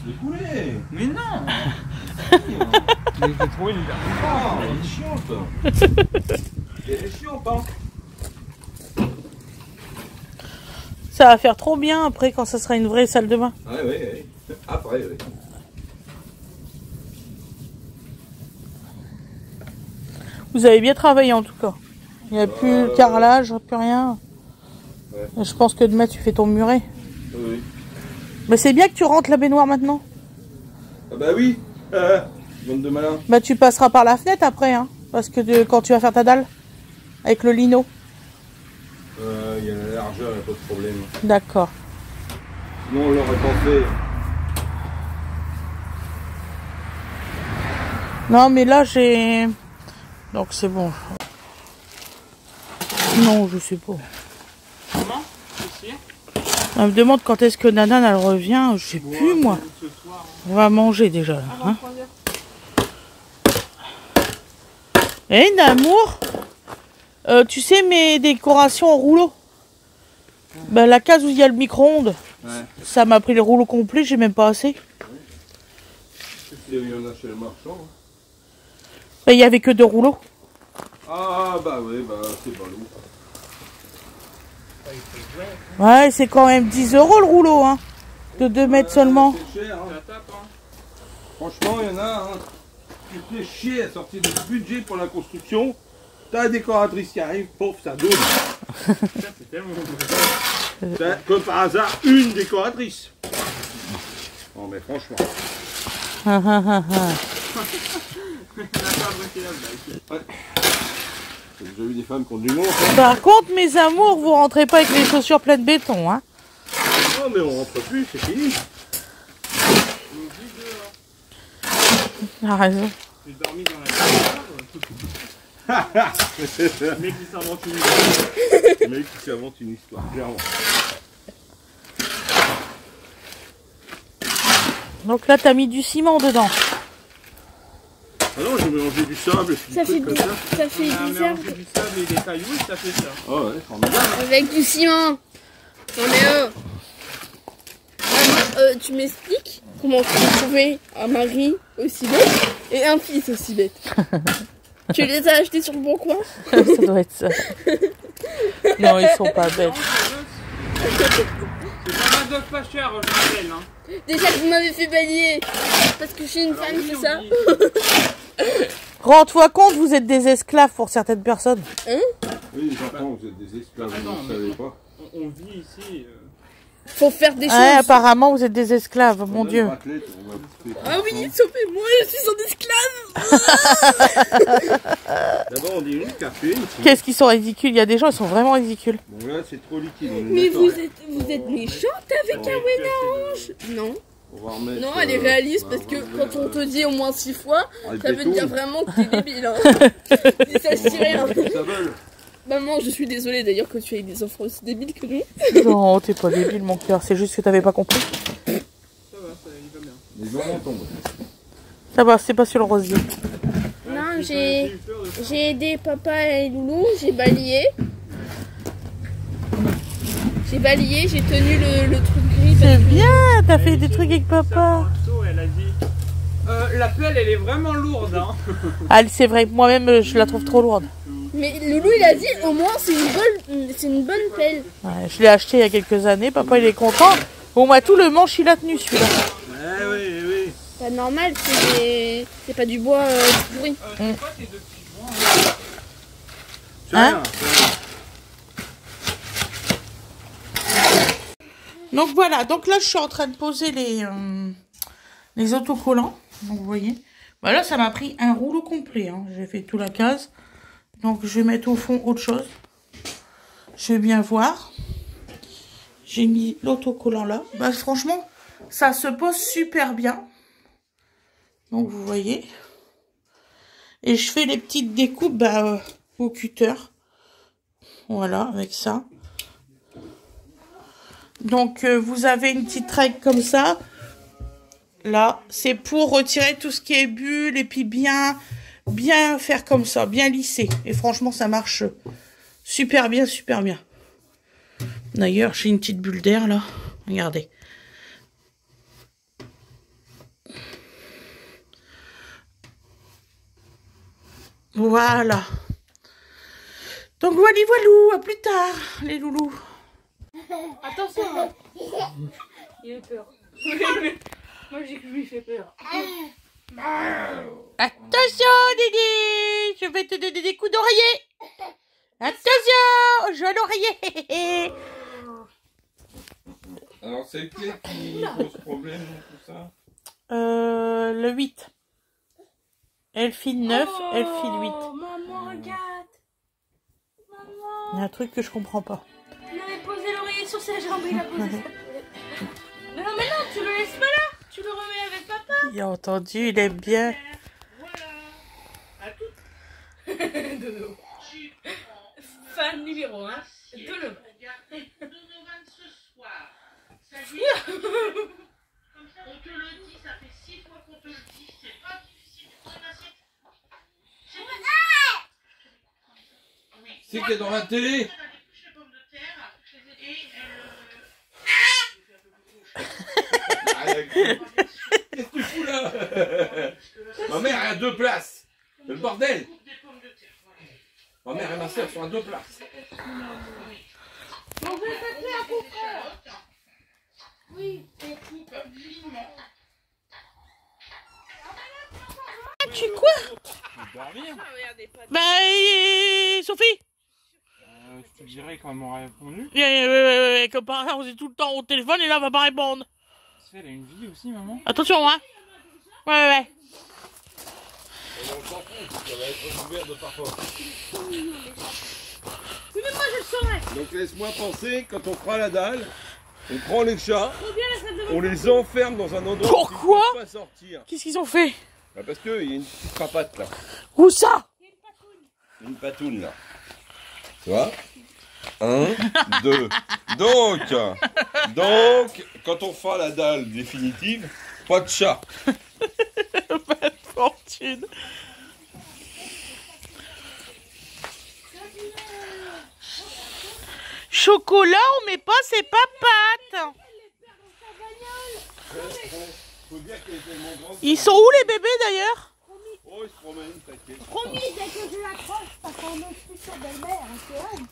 laisse-les couler. Mais non. J'ai trouvé une version. Ah, elle est chiante. Elle est chiante, hein. Ça va faire trop bien après quand ça sera une vraie salle de bain. Ouais, ouais, ouais. Après, oui. Vous avez bien travaillé en tout cas. Il n'y a plus le carrelage, plus rien. Ouais. Je pense que demain tu fais ton muret. Oui. Mais c'est bien que tu rentres la baignoire maintenant. Ah bah oui. Bande de malin. Bah tu passeras par la fenêtre après, hein. Parce que quand tu vas faire ta dalle. Avec le lino. Il y a la largeur, il n'y a pas de problème. D'accord. Sinon, on l'aurait pas fait. Non mais là j'ai... Donc c'est bon. Non, je sais pas. Comment? Ici? On me demande quand est-ce que Nanan elle revient. Je sais plus moi. Ce soir, hein. On va manger déjà là. Hein. Eh d'amour, tu sais mes décorations en rouleau. Ben, la case où il y a le micro-ondes, ça m'a pris le rouleau complet, j'ai même pas assez. Il y en a chez le marchand. Hein. Ben, il y avait que 2 rouleaux. Ah bah oui, bah c'est pas lourd. Ouais, c'est quand même 10 € le rouleau, hein. De 2 mètres seulement. C'est cher, hein. Ça tape, hein. Franchement, il y en a, hein. Tu te fais chier à sortir du budget pour la construction. T'as la décoratrice qui arrive, pauvre, ça donne. Ça, c'est tellement mauvais. T'as, comme par hasard, une décoratrice. Non mais franchement. On n'a pas apprécié la blague. Ouais. J'ai déjà vu des femmes qui ont du monde. Par contre, mes amours, vous rentrez pas avec les chaussures pleines de béton, hein. Non mais on rentre plus, c'est fini. T'as raison. J'ai dormi dans la chambre. Le mec qui s'invente une histoire. Le mec qui s'invente une histoire, clairement. Donc là, t'as mis du ciment dedans. Ah non, j'ai mélangé du sable et puis Ça des trucs fait comme ça. Ça fait On a bizarre. mélangé du sable et des cailloux et ça fait ça. Ah ouais, formidable. Avec du ciment. Non mais tu m'expliques comment tu peux trouver un mari aussi bête et un fils aussi bête. Tu les as achetés sur le bon coin? Ça doit être ça. Non, ils sont pas bêtes. C'est un madoff pas cher, je rappelle. Hein. Déjà que vous m'avez fait balayer parce que je suis une femme, Oui, c'est on ça? dit. Rends-toi compte, vous êtes des esclaves pour certaines personnes. Oui, les enfants, vous êtes des esclaves, Attends, vous ne savez pas. On vit ici. Faut faire des Ouais, choses. apparemment, vous êtes des esclaves, mon On a Dieu. une raclette, on va bouffer Ah tout oui, ensemble. sauvez-moi, je suis un esclave. D'abord, on dit une café. Qu'est-ce qu'ils sont ridicules? Il y a des gens, ils sont vraiment ridicules. Bon, là, c'est trop liquide. On est Mais d'accord. vous êtes méchante avec un mélange. Non, On va remettre, non, elle est réaliste on va parce que remettre, quand on te dit au moins 6 fois, le ça veut béton. dire vraiment que t'es débile. Hein. Et ça se tire rien. Ça vole. Maman, je suis désolée d'ailleurs que tu aies des enfants aussi débiles que nous. Non, t'es pas débile, mon cœur. C'est juste que t'avais pas compris. Ça va, il va bien. Les mamans tombent. Ça va, c'est pas sur le rosier. Non, J'ai eu peur de ça. j'ai aidé papa et Loulou, j'ai balayé. J'ai balayé, j'ai tenu le truc gris. C'est parce que- bien, t'as fait des trucs avec papa. Elle a dit la pelle elle est vraiment lourde hein. Ah, c'est vrai, moi-même, je la trouve trop lourde. Mais Loulou il a dit au moins c'est une bonne pelle. Ouais, je l'ai acheté il y a quelques années, papa il est content. Bon, bah, tout le manche, il a tenu celui-là. Eh oui, eh oui. Pas normal, c'est pas du bois pourri. C'est quoi ces deux petits joints C'est Hein rien. Donc voilà, donc là je suis en train de poser les autocollants. Donc vous voyez, bah là ça m'a pris un rouleau complet. Hein. J'ai fait toute la case. Donc je vais mettre au fond autre chose. Je vais bien voir. J'ai mis l'autocollant là. Bah franchement, ça se pose super bien. Donc vous voyez. Et je fais les petites découpes au cutter. Voilà, avec ça. Donc, vous avez une petite règle comme ça. Là, c'est pour retirer tout ce qui est bulles et puis bien faire comme ça, bien lisser. Et franchement, ça marche super bien, super bien. D'ailleurs, j'ai une petite bulle d'air là. Regardez. Voilà. Donc voilà, voilou, à plus tard, les loulous. Attention. Il a peur. Moi j'ai que lui fait peur. Attention, Didi, je vais te donner des coups d'oreiller. Attention, je vais l'oreiller. Alors, c'est lequel qui pose problème dans tout ça? Le 8. Elle file 9, elle file 8. Maman, regarde. Maman. Il y a un truc que je comprends pas. Il avait posé l'oreiller sur sa jambe, il a posé sa tête. Mais non, tu le laisses pas là. Tu le remets avec papa. Il a entendu, il aime bien. Dodo. Fan numéro 1 de Donovan. Donovan ce soir. Ça y est, comme ça, on te le dit, ça fait 6 fois qu'on te le dit, c'est pas difficile de prendre l'assiette. C'est qui est dans la télé? Elle a dépluché les pommes de terre et Qu'est-ce que tu fous là? Ma mère elle a 2 places. C'est le bordel. Ma mère et ma soeur sont à 2 places. On veut t'appeler à ton frère. Oui. Tu quoi? Dormir. Bah, Sophie. Je te dirais quand elle m'aurait répondu. Comme par hasard, on est tout le temps au téléphone et là, elle va pas répondre. Elle a une vie aussi, maman. Attention, hein. Ouais. On s'en fout, ça va être ouvert de parfois. Mais moi je le saurais. Donc laisse-moi penser, quand on fera la dalle, on prend les chats, on les enferme dans un endroit Pourquoi? où ils ne peuvent pas sortir. Qu'est-ce qu'ils ont fait? Bah parce qu'il y a une petite papate là. Où ça? Une patoune là. Tu vois? 1, 2. Donc, quand on fera la dalle définitive, pas de chat. Pas de fortune. Chocolat, on met pas ses papates. Ils sont où les bébés d'ailleurs? Oh, ils se promènent, t'inquiète. Promis, dès que je l'accroche, parce qu'on est plus sur belle-mère, c'est elle.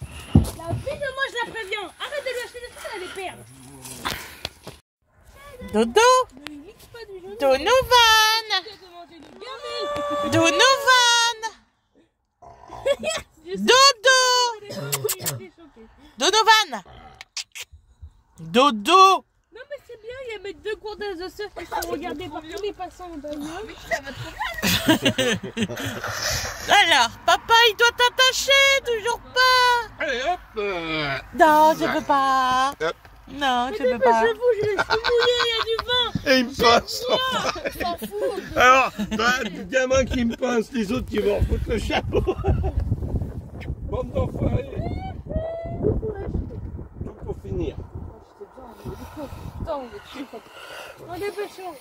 La fille de moi, je la préviens. Arrête de lui acheter des trucs, elle va les perdre. Dodo. Donovan. Donovan. Dodo. Donovan. Dodo. Non mais c'est bien, il y a mes 2 courses de surf qui sont regardées par tous les passants en bagnole. Alors, papa, il doit t'attacher, toujours pas. Allez hop. Non, je peux pas. Hop. Non, je peux pas. Je vous, je les suis mouillés, il y a du vin. Et il me pince. S'en fout. Alors, t'as un gamin qui me pince, les autres qui vont en foutre le chapeau. Bande d'enfoirés. Tout pour finir. Putain, on est dessus. On est péchons.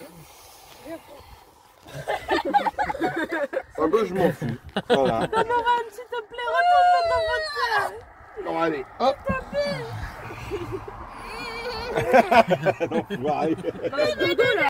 Ah bah je m'en fous. Voilà. Donovan, s'il te plaît, retourne dans votre salle. Bon allez, hop. L'enfoiré. Dodo, là.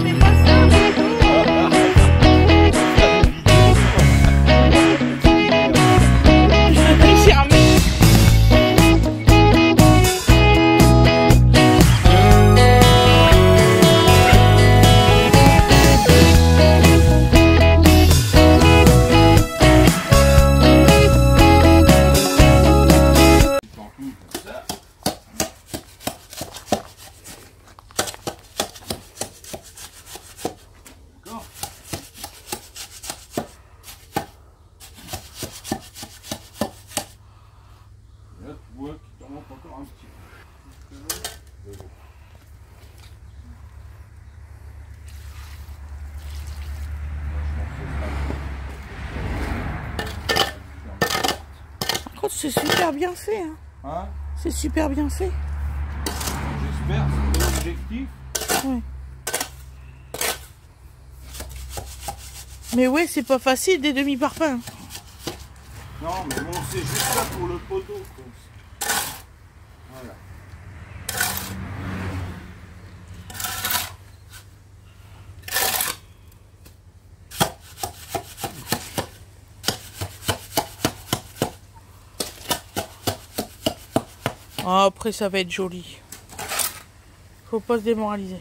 mais pas ça, c'est bon. J'ai remis. Là, tu vois qu'il t'en manque encore un petit peu. Par contre, c'est super bien fait. Hein. Hein? C'est super bien fait. J'espère, c'est l'objectif. Ouais. Mais ouais, c'est pas facile des demi-parpaings. Non, mais bon, c'est juste là pour le poteau. Quoi. Voilà. Ah, après, ça va être joli. Faut pas se démoraliser.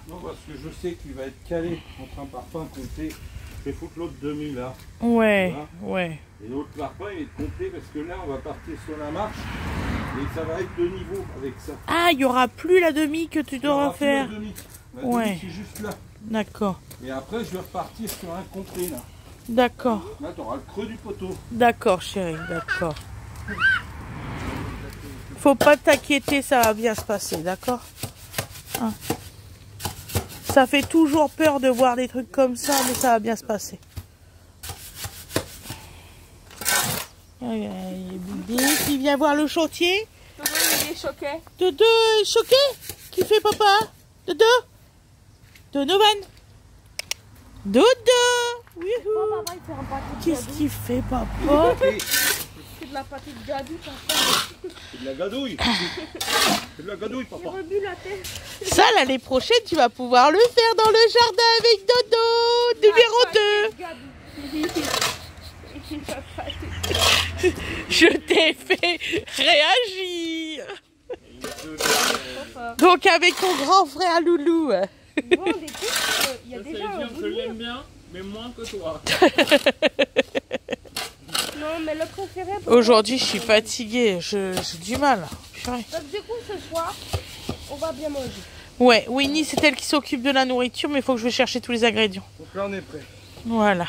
Non, parce que je sais qu'il va être calé entre un parpaing complet. Je vais foutre l'autre demi là. Ouais, Voilà. ouais. Et l'autre parpaing il est complet parce que là on va partir sur la marche et ça va être de niveau avec ça. Ah, il y aura plus la demi que tu Il y aura devras plus faire. La demi Ouais. c'est juste là. D'accord, Et après je vais repartir sur un complet là. d'accord, Là tu auras le creux du poteau. d'accord, chérie, d'accord. Faut pas t'inquiéter, ça va bien se passer, d'accord? Hein. Ça fait toujours peur de voir des trucs comme ça, mais ça va bien se passer. Il y a Bébé qui vient voir le chantier. Dodo, il est choqué. Dodo est choqué. Qui fait papa? Dodo? Donovan? Dodo? Youhou. Papa, il fait un pâté de Qu'est-ce gadou. qu'il fait papa? C'est de la pâté de gadou, papa. C'est de la gadouille. C'est de la gadouille Il papa. remue la tête. Ça, l'année prochaine, tu vas pouvoir le faire dans le jardin avec Dodo. Numéro 2. Je t'ai fait réagir. Donc avec ton grand frère Loulou. Bon, écoute, il y a Ça, déjà ça veut un dire que je bout. l'aime bien, mais moins que toi. Non, mais le préféré. pour Aujourd'hui, je suis fatiguée. J'ai du mal. Purée. moi, donc, du coup, ce soir, on va bien manger. Ouais, Winnie, c'est elle qui s'occupe de la nourriture, mais il faut que je vais chercher tous les ingrédients. Donc là on est prêt. Voilà.